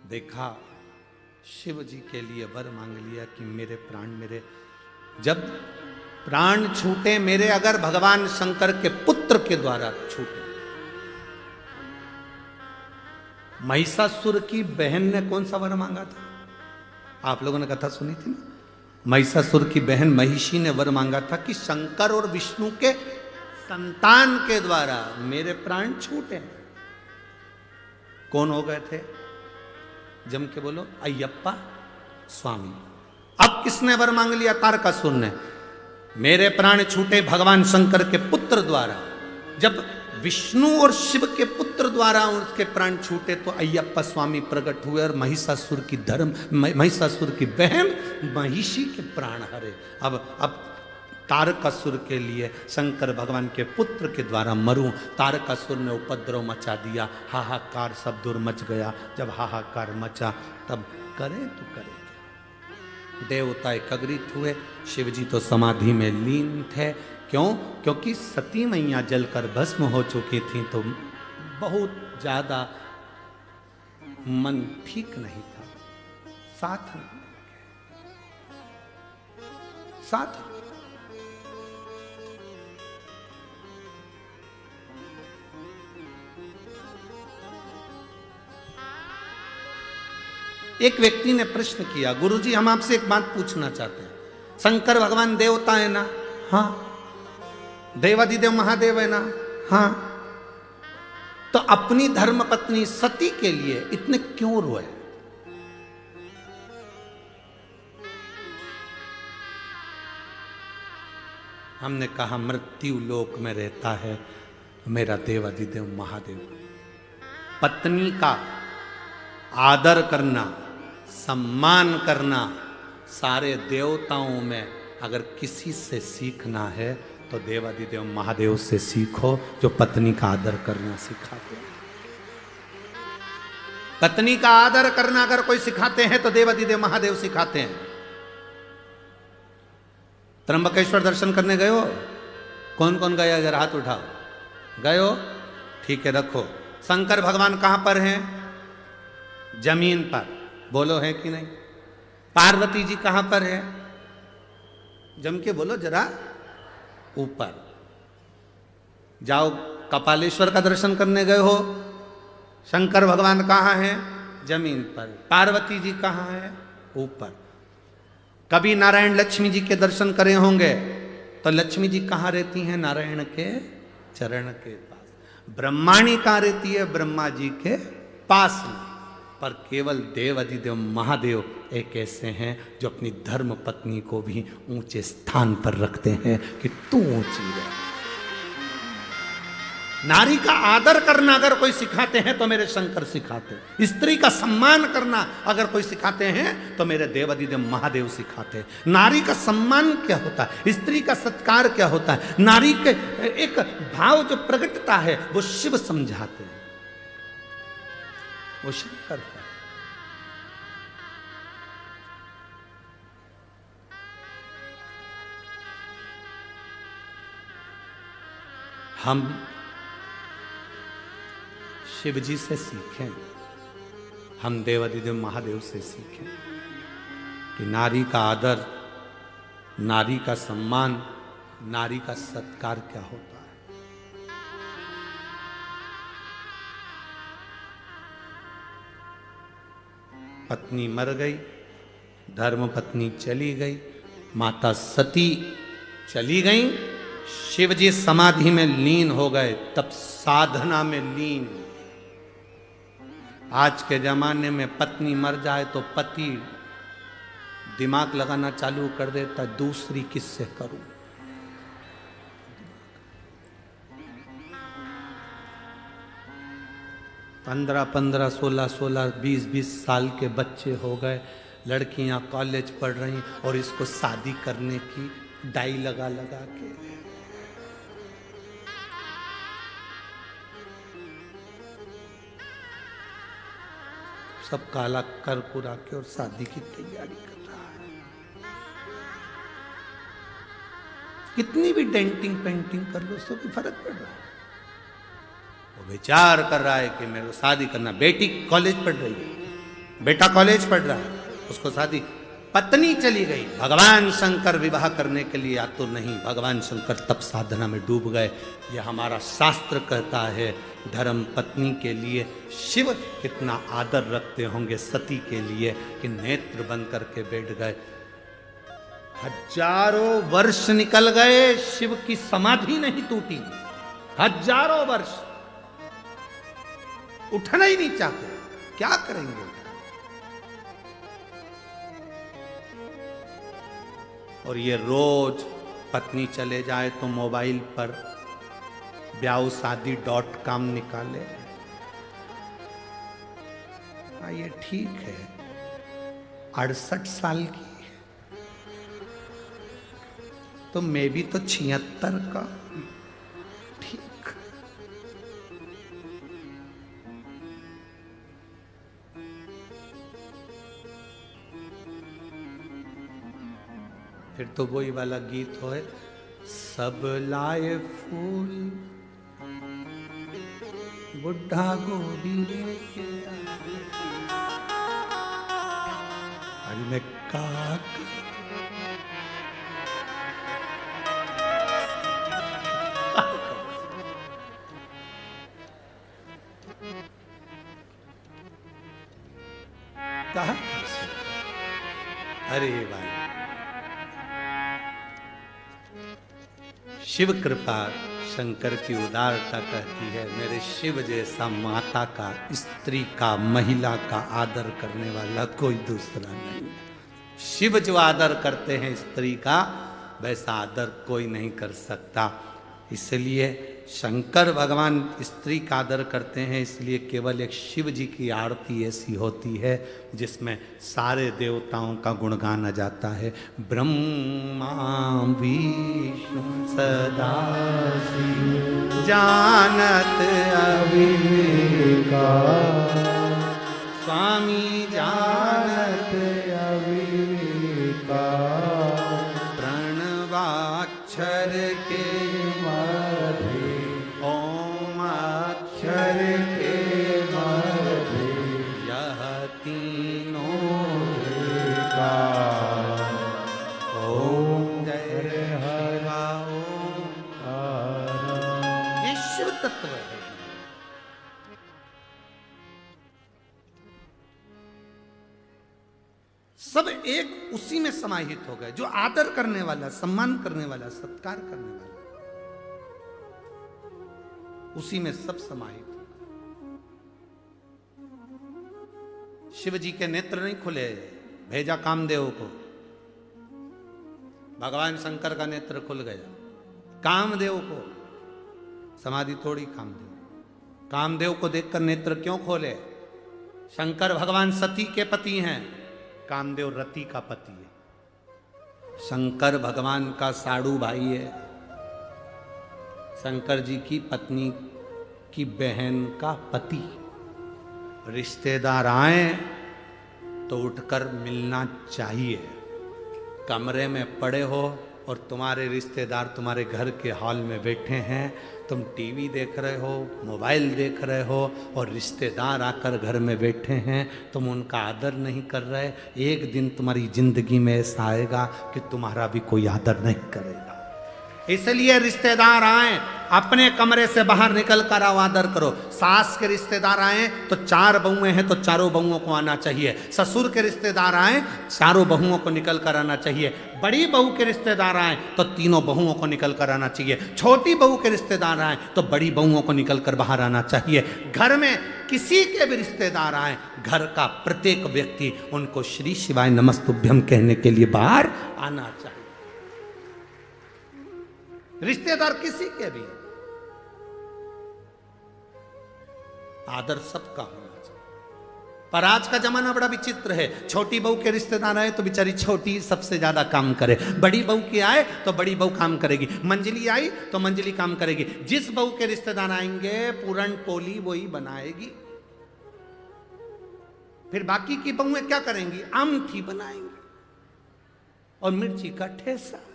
देखा शिव जी के लिए वर मांग लिया कि मेरे प्राण मेरे जब प्राण छूटे मेरे अगर भगवान शंकर के पुत्र के द्वारा छूटे। महिषासुर की बहन ने कौन सा वर मांगा था? आप लोगों ने कथा सुनी थी ना। महिषासुर की बहन महिषी ने वर मांगा था कि शंकर और विष्णु के संतान के द्वारा मेरे प्राण छूटे। कौन हो गए थे? जम के बोलो, अय्यप्पा स्वामी। अब किसने वर मांग लिया? तारकासुर ने। मेरे प्राण छूटे भगवान शंकर के पुत्र द्वारा। जब विष्णु और शिव के पुत्र द्वारा उसके प्राण छूटे तो अय्यप्पा स्वामी प्रकट हुए और महिषासुर की बहन महिषी के प्राण हरे। अब तारकासुर के लिए शंकर भगवान के पुत्र के द्वारा मरूं। तारकासुर ने उपद्रव मचा दिया, हाहाकार सब दूर मच गया। जब हाहाकार मचा तब करे तो करे क्या? देवता एकत्रित हुए। शिवजी तो समाधि में लीन थे। क्यों? क्योंकि सती मैया जलकर भस्म हो चुकी थी तो बहुत ज्यादा मन ठीक नहीं था। साथ एक व्यक्ति ने प्रश्न किया, गुरुजी हम आपसे एक बात पूछना चाहते हैं। शंकर भगवान देवता है ना? हाँ। देवादिदेव महादेव है ना? हाँ। तो अपनी धर्म पत्नी सती के लिए इतने क्यों रोए? हमने कहा मृत्यु लोक में रहता है मेरा देवादिदेव महादेव। पत्नी का आदर करना, सम्मान करना सारे देवताओं में अगर किसी से सीखना है तो देवादिदेव महादेव से सीखो, जो पत्नी का आदर करना सिखाते हैं। पत्नी का आदर करना अगर कोई सिखाते हैं तो देवादिदेव महादेव सिखाते हैं। त्र्यंबकेश्वर दर्शन करने गए हो? कौन कौन गया? जरा हाथ उठाओ। गए हो? ठीक है, रखो। शंकर भगवान कहां पर हैं? जमीन पर। बोलो है कि नहीं? पार्वती जी कहां पर है? जम के बोलो जरा, ऊपर। जाओ कपालेश्वर का दर्शन करने गए हो, शंकर भगवान कहां हैं? जमीन पर। पार्वती जी कहां है? ऊपर। कभी नारायण लक्ष्मी जी के दर्शन करे होंगे तो लक्ष्मी जी कहां रहती हैं? नारायण के चरण के पास। ब्रह्माणी कहां रहती है? ब्रह्मा जी के पास में। पर केवल देवादिदेव महादेव एक ऐसे हैं जो अपनी धर्म पत्नी को भी ऊंचे स्थान पर रखते हैं कि तू ऊंची रह। नारी का आदर करना अगर कोई सिखाते हैं तो मेरे शंकर सिखाते हैं। स्त्री का सम्मान करना अगर कोई सिखाते हैं तो मेरे देवादिदेव महादेव सिखाते हैं। नारी का सम्मान क्या होता है, स्त्री का सत्कार क्या होता है, नारी के एक भाव जो प्रकटता है वो शिव समझाते हैं, वो शंकर का। हम शिव जी से सीखें, हम देवादिदेव महादेव से सीखें कि नारी का आदर, नारी का सम्मान, नारी का सत्कार क्या होता है। पत्नी मर गई, धर्म पत्नी चली गई, माता सती चली गई, शिव जी समाधि में लीन हो गए, तब साधना में लीन। आज के जमाने में पत्नी मर जाए तो पति दिमाग लगाना चालू कर देता, दूसरी किससे करूं। पंद्रह 16 20 साल के बच्चे हो गए, लड़कियां कॉलेज पढ़ रही और इसको शादी करने की डाई लगा लगा के। सब काला कर कुरा के और शादी की तैयारी कर रहा है। कितनी भी डेंटिंग पेंटिंग कर लो उसको कोई फर्क पड़ रहा है। वो विचार कर रहा है कि मेरे को शादी करना, बेटी कॉलेज पढ़ रही है, बेटा कॉलेज पढ़ रहा है, उसको शादी, पत्नी चली गई, भगवान शंकर विवाह करने के लिए आतुर नहीं, भगवान शंकर तप साधना में डूब गए। यह हमारा शास्त्र कहता है। धर्म पत्नी के लिए शिव कितना आदर रखते होंगे सती के लिए कि नेत्र बंद करके बैठ गए। हजारों वर्ष निकल गए, शिव की समाधि नहीं टूटी, हजारों वर्ष, उठना ही नहीं चाहते, क्या करेंगे? और ये रोज पत्नी चले जाए तो मोबाइल पर ब्याहशादी.com निकाले। हाँ ये ठीक है, 68 साल की, तो मैं भी तो 76 का, ठीक। फिर तो वही वाला गीत होए, सब लाए फूल बुढ़ा गोदी लेके आए, अरे मैं काक कहा। अरे भाई, शिव कृपा शंकर की उदारता कहती है, मेरे शिव जैसा माता का, स्त्री का, महिला का आदर करने वाला कोई दूसरा नहीं। शिव जो आदर करते हैं स्त्री का, वैसा आदर कोई नहीं कर सकता। इसलिए शंकर भगवान स्त्री का आदर करते हैं, इसलिए केवल एक शिव जी की आरती ऐसी होती है जिसमें सारे देवताओं का गुणगान आ जाता है। ब्रह्मा विष्णु सदा शिव जानत अविवेका, स्वामी जानत अविवेका, प्रणवाक्षर के तत्व है। सब एक उसी में समाहित हो गए, जो आदर करने वाला, सम्मान करने वाला, सत्कार करने वाला, उसी में सब समाहित हो गए। शिव जी के नेत्र नहीं खुले, भेजा कामदेव को, भगवान शंकर का नेत्र खुल गया। कामदेव को समाधि थोड़ी, कामदेव को देखकर नेत्र क्यों खोले? शंकर भगवान सती के पति हैं, कामदेव रति का पति है। शंकर भगवान का साड़ू भाई है, शंकर जी की पत्नी की बहन का पति। रिश्तेदार आए तो उठकर मिलना चाहिए। कमरे में पड़े हो और तुम्हारे रिश्तेदार तुम्हारे घर के हॉल में बैठे हैं, तुम टीवी देख रहे हो, मोबाइल देख रहे हो, और रिश्तेदार आकर घर में बैठे हैं, तुम उनका आदर नहीं कर रहे। एक दिन तुम्हारी जिंदगी में ऐसा आएगा कि तुम्हारा भी कोई आदर नहीं करेगा। इसलिए रिश्तेदार आए, अपने कमरे से बाहर निकल कर आओ, आदर करो। सास के रिश्तेदार आए तो 4 बहुएं हैं तो चारों बहुओं को आना चाहिए। ससुर के रिश्तेदार आए, चारों बहुओं को निकल कर आना चाहिए। बड़ी बहू के रिश्तेदार आए तो तीनों बहुओं को निकल कर आना चाहिए। छोटी बहू के रिश्तेदार आए तो बड़ी बहुओं को निकल कर बाहर आना चाहिए। घर में किसी के भी रिश्तेदार आए, घर का प्रत्येक व्यक्ति उनको श्री शिवाय नमस्तुभ्यम कहने के लिए बाहर आना चाहिए। रिश्तेदार किसी के भी, आदर सबका होना चाहिए। पर आज का जमाना बड़ा विचित्र है। छोटी बहू के रिश्तेदार आए तो बेचारी छोटी सबसे ज्यादा काम करे, बड़ी बहू की आए तो बड़ी बहू काम करेगी, मंजली आई तो मंजली काम करेगी। जिस बहू के रिश्तेदार आएंगे पूरन पोली वही बनाएगी, फिर बाकी की बहुएं क्या करेंगी? आमठी बनाएंगी और मिर्ची का ठेसा।